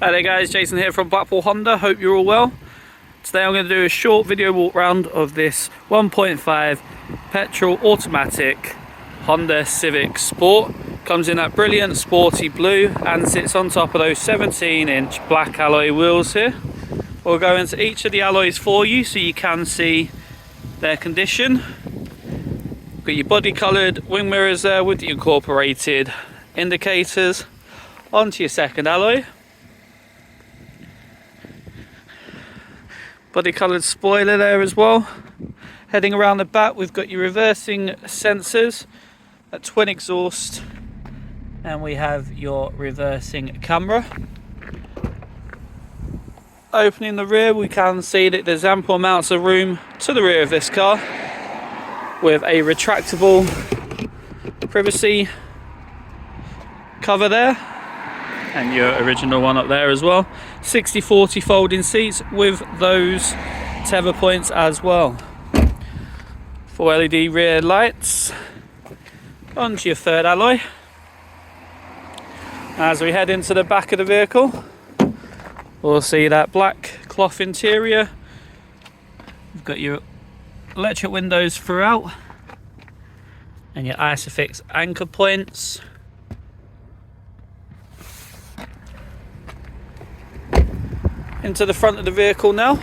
Hi there guys, Jason here from Blackpool Honda, hope you're all well. Today I'm going to do a short video walk round of this 1.5 petrol automatic Honda Civic Sport. Comes in that brilliant sporty blue and sits on top of those 17-inch black alloy wheels here. We'll go into each of the alloys for you so you can see their condition. Got your body coloured wing mirrors there with the incorporated indicators. Onto your second alloy. Body coloured spoiler there as well. Heading around the back, we've got your reversing sensors, a twin exhaust, and we have your reversing camera. Opening the rear, we can see that there's ample amounts of room to the rear of this car with a retractable privacy cover there, and your original one up there as well. 60/40 folding seats with those tether points as well. 4 LED rear lights. Onto your third alloy. As we head into the back of the vehicle, we'll see that black cloth interior. You've got your electric windows throughout and your Isofix anchor points. Into the front of the vehicle now.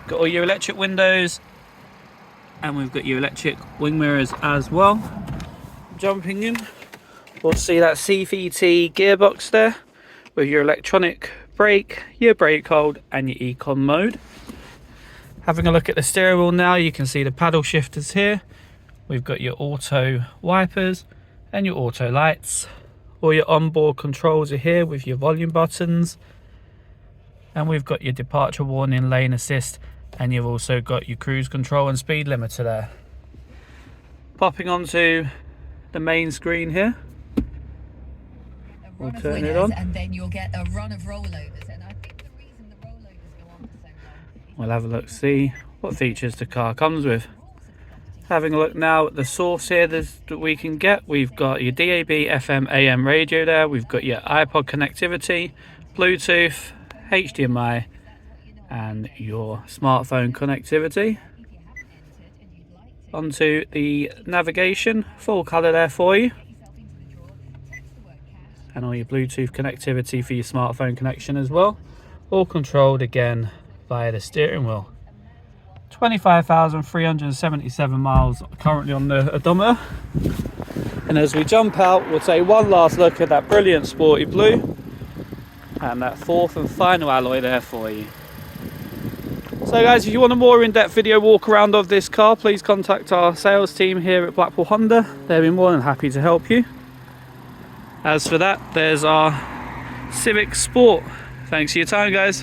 Got all your electric windows and we've got your electric wing mirrors as well. Jumping in, we'll see that CVT gearbox there with your electronic brake, your brake hold and your ECON Mode. Having a look at the steering wheel now, you can see the paddle shifters here. We've got your auto wipers and your auto lights. All your onboard controls are here with your volume buttons, and we've got your departure warning, lane assist, and you've also got your cruise control and speed limiter there. Popping onto the main screen here, we'll turn it on, and then you'll get a run of rollovers. And I think the reason the rollovers go on for so long, we'll have a look, see what features the car comes with. Having a look now at the source here that we can get, we've got your DAB, FM, AM radio there, we've got your iPod connectivity, Bluetooth, HDMI and your smartphone connectivity. Onto the navigation, full colour there for you, and all your Bluetooth connectivity for your smartphone connection as well, all controlled again via the steering wheel. 25,377 miles currently on the odometer. And as we jump out, we'll take one last look at that brilliant sporty blue and that fourth and final alloy there for you. So guys, if you want a more in-depth video walk around of this car, please contact our sales team here at Blackpool Honda. They'll be more than happy to help you. As for that, there's our Civic Sport. Thanks for your time guys.